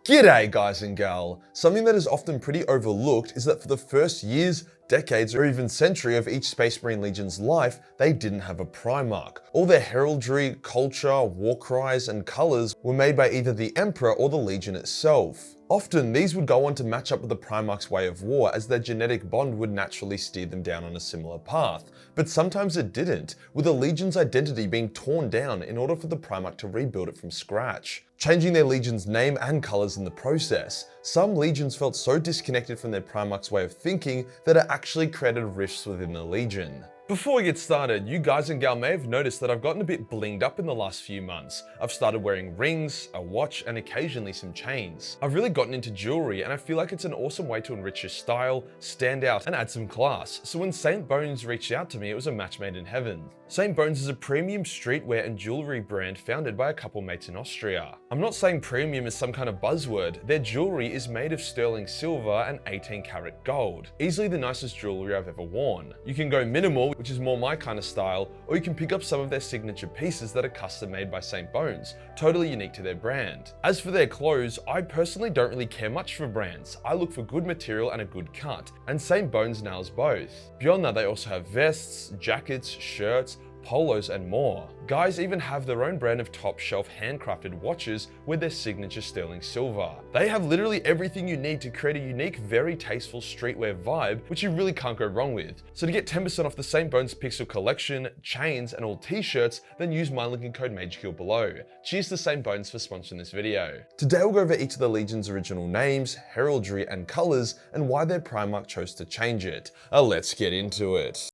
G'day guys and gal! Something that is often pretty overlooked is that for the first years, decades, or even century of each Space Marine Legion's life, they didn't have a Primarch. All their heraldry, culture, war cries, and colours were made by either the Emperor or the Legion itself. Often, these would go on to match up with the Primarch's way of war, as their genetic bond would naturally steer them down on a similar path. But sometimes it didn't, with the Legion's identity being torn down in order for the Primarch to rebuild it from scratch, changing their Legion's name and colours in the process. Some Legions felt so disconnected from their Primarch's way of thinking that it actually created rifts within the Legion. Before we get started, you guys and gal may have noticed that I've gotten a bit blinged up in the last few months. I've started wearing rings, a watch, and occasionally some chains. I've really gotten into jewelry, and I feel like it's an awesome way to enrich your style, stand out, and add some class. So when St. Bones reached out to me, it was a match made in heaven. St. Bones is a premium streetwear and jewelry brand founded by a couple mates in Austria. I'm not saying premium is some kind of buzzword. Their jewelry is made of sterling silver and 18 karat gold. Easily the nicest jewelry I've ever worn. You can go minimal, which is more my kind of style, or you can pick up some of their signature pieces that are custom made by St. Bones, totally unique to their brand. As for their clothes, I personally don't really care much for brands. I look for good material and a good cut, and St. Bones nails both. Beyond that, they also have vests, jackets, shirts, polos, and more. Guys even have their own brand of top shelf handcrafted watches with their signature sterling silver. They have literally everything you need to create a unique, very tasteful streetwear vibe, which you really can't go wrong with. So to get 10% off the St. Bones Pixel collection, chains, and all t-shirts, then use my link and code Majorkill below. Cheers to St. Bones for sponsoring this video. Today we'll go over each of the Legion's original names, heraldry, and colours, and why their Primarch chose to change it. Let's get into it.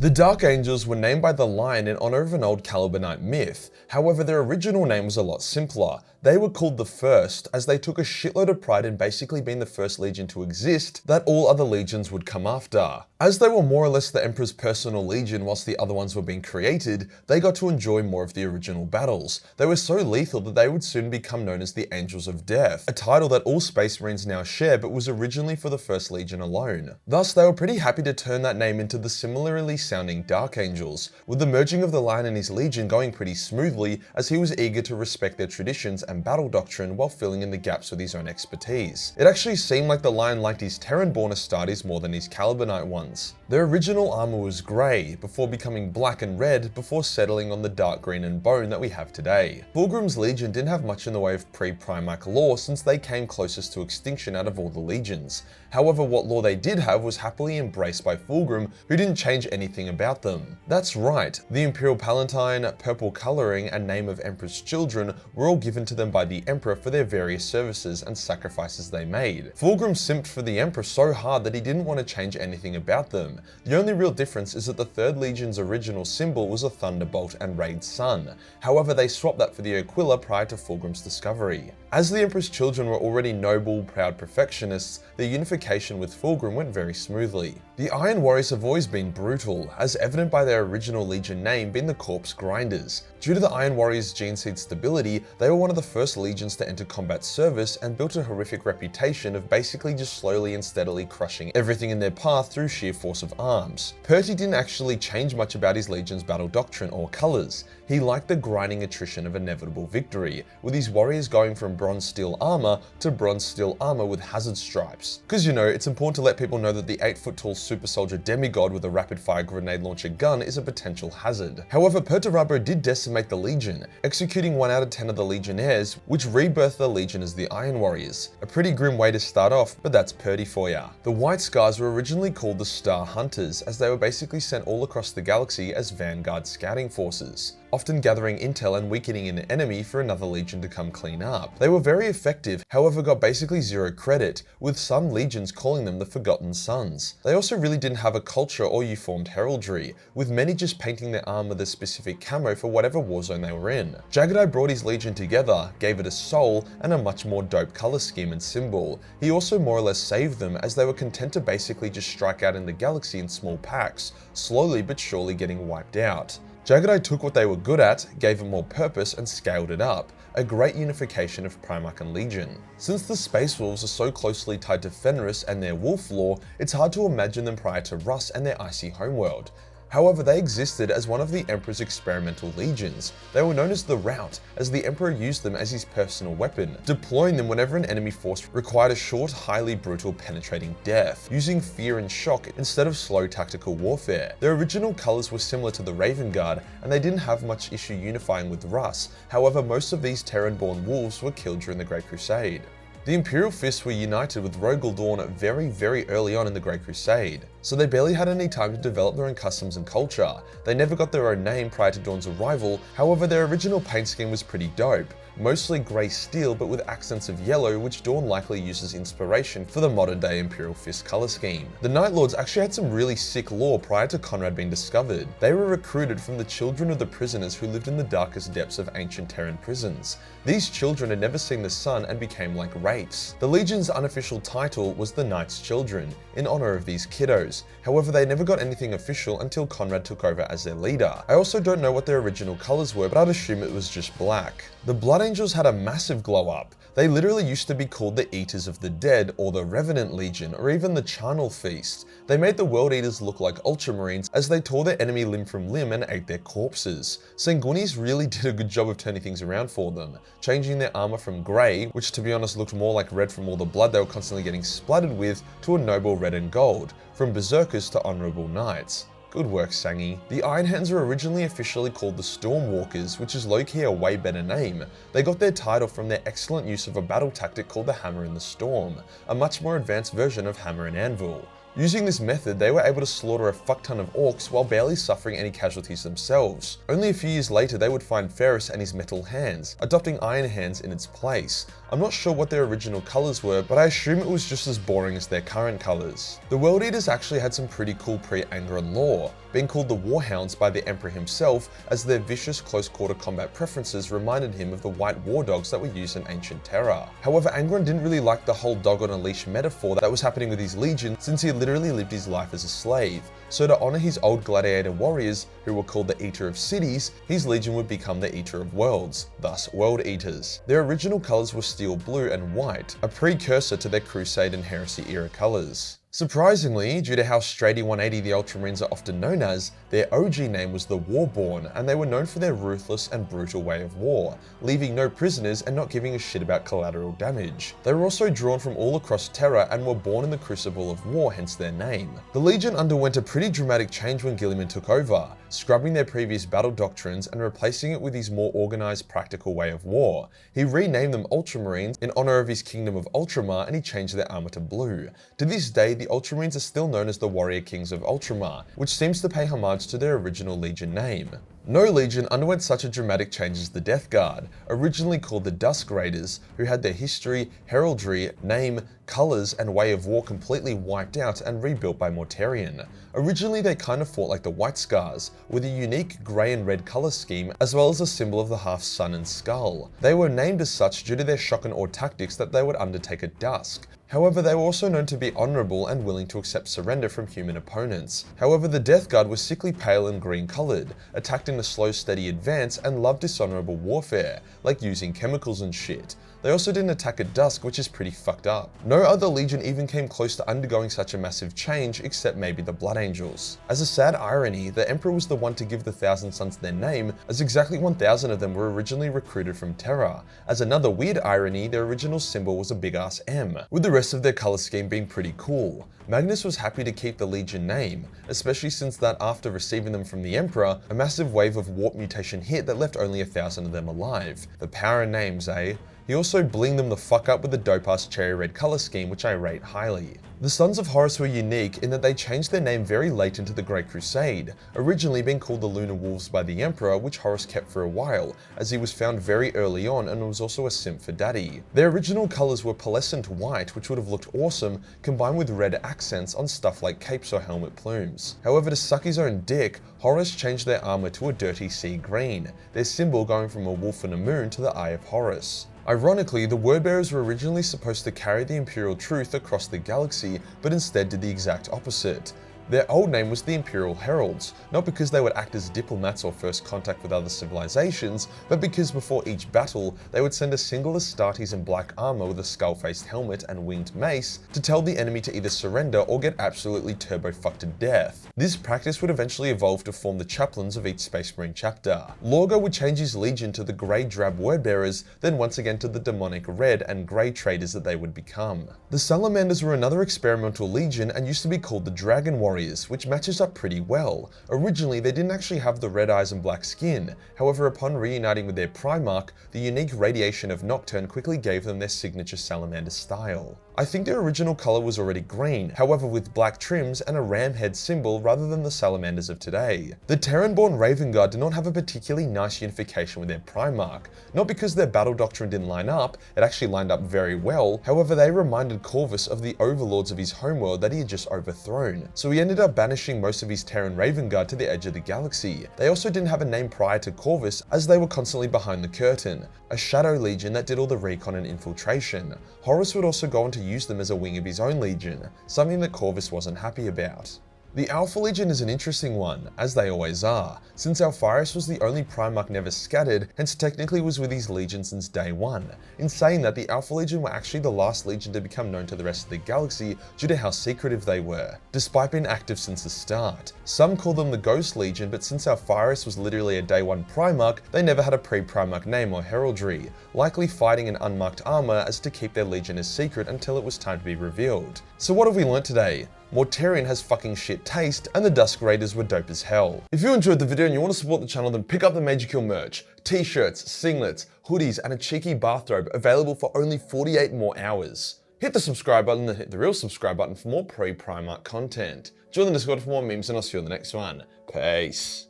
The Dark Angels were named by the Lion in honor of an old Calibanite myth. However, their original name was a lot simpler. They were called the First, as they took a shitload of pride in basically being the first legion to exist that all other legions would come after. As they were more or less the Emperor's personal legion whilst the other ones were being created, they got to enjoy more of the original battles. They were so lethal that they would soon become known as the Angels of Death, a title that all Space Marines now share but was originally for the First Legion alone. Thus, they were pretty happy to turn that name into the similarly sounding Dark Angels, with the merging of the Lion and his legion going pretty smoothly, as he was eager to respect their traditions and battle doctrine while filling in the gaps with his own expertise. It actually seemed like the Lion liked his Terran-born Astartes more than his Calibanite ones. Their original armor was grey, before becoming black and red, before settling on the dark green and bone that we have today. Fulgrim's Legion didn't have much in the way of pre-Primarch lore, since they came closest to extinction out of all the legions. However, what lore they did have was happily embraced by Fulgrim, who didn't change anything about them. That's right, the Imperial Palatine, purple colouring, and name of Emperor's children were all given to them by the Emperor for their various services and sacrifices they made. Fulgrim simped for the Emperor so hard that he didn't want to change anything about them. The only real difference is that the 3rd Legion's original symbol was a thunderbolt and rayed sun. However, they swapped that for the Aquila prior to Fulgrim's discovery. As the Emperor's children were already noble, proud perfectionists, their unification with Fulgrim went very smoothly. The Iron Warriors have always been brutal, as evident by their original Legion name being the Corpse Grinders. Due to the Iron Warriors' gene seed stability, they were one of the first legions to enter combat service and built a horrific reputation of basically just slowly and steadily crushing everything in their path through sheer force of arms. Perty didn't actually change much about his legion's battle doctrine or colours. He liked the grinding attrition of inevitable victory, with his warriors going from bronze steel armor to bronze steel armor with hazard stripes. Cause you know, it's important to let people know that the 8-foot tall super soldier demigod with a rapid fire grenade launcher gun is a potential hazard. However, Perturabo did decimate the Legion, executing 1 out of 10 of the Legionnaires, which rebirthed the Legion as the Iron Warriors. A pretty grim way to start off, but that's Perty for ya. The White Scars were originally called the Star Hunters, as they were basically sent all across the galaxy as vanguard scouting forces, often gathering intel and weakening an enemy for another legion to come clean up. They were very effective, however got basically zero credit, with some legions calling them the Forgotten Sons. They also really didn't have a culture or U-formed heraldry, with many just painting their armor the specific camo for whatever warzone they were in. Jagadai brought his legion together, gave it a soul, and a much more dope color scheme and symbol. He also more or less saved them, as they were content to basically just strike out in the galaxy in small packs, slowly but surely getting wiped out. Jagadai took what they were good at, gave it more purpose, and scaled it up. A great unification of Primarch and Legion. Since the Space Wolves are so closely tied to Fenris and their wolf lore, it's hard to imagine them prior to Russ and their icy homeworld. However, they existed as one of the Emperor's experimental legions. They were known as the Rout, as the Emperor used them as his personal weapon, deploying them whenever an enemy force required a short, highly brutal, penetrating death, using fear and shock instead of slow tactical warfare. Their original colours were similar to the Raven Guard, and they didn't have much issue unifying with Russ. However, most of these Terran-born wolves were killed during the Great Crusade. The Imperial Fists were united with Rogal Dawn very early on in the Great Crusade, so they barely had any time to develop their own customs and culture. They never got their own name prior to Dawn's arrival. However, their original paint scheme was pretty dope, mostly grey steel but with accents of yellow, which Dawn likely uses inspiration for the modern day Imperial Fist colour scheme. The Night Lords actually had some really sick lore prior to Conrad being discovered. They were recruited from the children of the prisoners who lived in the darkest depths of ancient Terran prisons. These children had never seen the sun and became like wraiths. The Legion's unofficial title was the Knight's Children, in honour of these kiddos. However, they never got anything official until Conrad took over as their leader. I also don't know what their original colours were, but I'd assume it was just black. The Blood Angels had a massive glow up. They literally used to be called the Eaters of the Dead, or the Revenant Legion, or even the Charnel Feast. They made the World Eaters look like Ultramarines as they tore their enemy limb from limb and ate their corpses. Sanguinis really did a good job of turning things around for them, changing their armour from grey, which to be honest looked more like red from all the blood they were constantly getting splattered with, to a noble red and gold, from Berserkers to Honourable Knights. Good work, Sangi. The Iron Hands were originally officially called the Stormwalkers, which is low-key a way better name. They got their title from their excellent use of a battle tactic called the Hammer in the Storm, a much more advanced version of Hammer and Anvil. Using this method, they were able to slaughter a fuck ton of orcs while barely suffering any casualties themselves. Only a few years later, they would find Ferrus and his metal hands, adopting Iron Hands in its place. I'm not sure what their original colours were, but I assume it was just as boring as their current colours. The World Eaters actually had some pretty cool pre-Angron lore, being called the Warhounds by the Emperor himself, as their vicious close-quarter combat preferences reminded him of the white war dogs that were used in ancient Terra. However, Angron didn't really like the whole dog on a leash metaphor that was happening with his legion, since he literally lived his life as a slave. So to honour his old gladiator warriors, who were called the Eater of Cities, his legion would become the Eater of Worlds, thus World Eaters. Their original colours were steel blue and white, a precursor to their Crusade and Heresy era colours. Surprisingly, due to how straighty 180 the Ultramarines are often known as, their OG name was the Warborn, and they were known for their ruthless and brutal way of war, leaving no prisoners and not giving a shit about collateral damage. They were also drawn from all across Terra and were born in the crucible of war, hence their name. The Legion underwent a pretty dramatic change when Guilliman took over, scrubbing their previous battle doctrines and replacing it with his more organised, practical way of war. He renamed them Ultramarines in honour of his kingdom of Ultramar, and he changed their armour to blue. To this day, the Ultramarines are still known as the Warrior Kings of Ultramar, which seems to pay homage to their original Legion name. No Legion underwent such a dramatic change as the Death Guard, originally called the Dusk Raiders, who had their history, heraldry, name, colours and way of war completely wiped out and rebuilt by Mortarion. Originally they kind of fought like the White Scars, with a unique grey and red colour scheme as well as a symbol of the half sun and skull. They were named as such due to their shock and awe tactics that they would undertake at dusk. However, they were also known to be honourable and willing to accept surrender from human opponents. However, the Death Guard was sickly pale and green coloured, attacked in a slow steady advance and loved dishonourable warfare, like using chemicals and shit. They also didn't attack at dusk, which is pretty fucked up. No other legion even came close to undergoing such a massive change except maybe the Blood Angels. As a sad irony, the Emperor was the one to give the Thousand Sons their name, as exactly 1,000 of them were originally recruited from Terra. As another weird irony, their original symbol was a big ass M, with the rest of their colour scheme being pretty cool. Magnus was happy to keep the Legion name, especially since that after receiving them from the Emperor, a massive wave of warp mutation hit that left only 1,000 of them alive. The power in names, eh? He also blinged them the fuck up with the dope-ass cherry red colour scheme, which I rate highly. The Sons of Horus were unique in that they changed their name very late into the Great Crusade, originally being called the Lunar Wolves by the Emperor, which Horus kept for a while, as he was found very early on and was also a simp for daddy. Their original colours were pearlescent white, which would have looked awesome, combined with red accents on stuff like capes or helmet plumes. However, to suck his own dick, Horus changed their armour to a dirty sea green, their symbol going from a wolf and a moon to the Eye of Horus. Ironically, the Wordbearers were originally supposed to carry the Imperial truth across the galaxy, but instead did the exact opposite. Their old name was the Imperial Heralds, not because they would act as diplomats or first contact with other civilizations, but because before each battle, they would send a single Astartes in black armor with a skull-faced helmet and winged mace to tell the enemy to either surrender or get absolutely turbo-fucked to death. This practice would eventually evolve to form the chaplains of each Space Marine chapter. Lorgar would change his legion to the grey-drab wordbearers, then once again to the demonic red and grey traders that they would become. The Salamanders were another experimental legion and used to be called the Dragon Warriors, which matches up pretty well. Originally, they didn't actually have the red eyes and black skin. However, upon reuniting with their Primarch, the unique radiation of Nocturne quickly gave them their signature salamander style. I think their original colour was already green, however with black trims and a ram head symbol rather than the salamanders of today. The Terran-born Raven Guard did not have a particularly nice unification with their Primarch, not because their battle doctrine didn't line up, it actually lined up very well, however they reminded Corvus of the overlords of his homeworld that he had just overthrown, so he ended up banishing most of his Terran Raven Guard to the edge of the galaxy. They also didn't have a name prior to Corvus as they were constantly behind the curtain, a shadow legion that did all the recon and infiltration. Horus would also go on to use them as a wing of his own legion, something that Corvus wasn't happy about. The Alpha Legion is an interesting one, as they always are, since Alpharius was the only Primarch never scattered, hence technically was with his legion since day one. In saying that, the Alpha Legion were actually the last legion to become known to the rest of the galaxy due to how secretive they were, despite being active since the start. Some call them the Ghost Legion, but since Alpharius was literally a day one Primarch, they never had a pre-Primarch name or heraldry, likely fighting in unmarked armor as to keep their legion as secret until it was time to be revealed. So what have we learnt today? Mortarion has fucking shit taste, and the Dusk Raiders were dope as hell. If you enjoyed the video and you want to support the channel, then pick up the Majorkill merch, t-shirts, singlets, hoodies, and a cheeky bathrobe available for only 48 more hours. Hit the subscribe button and hit the real subscribe button for more pre-Primarch content. Join the Discord for more memes and I'll see you on the next one. Peace.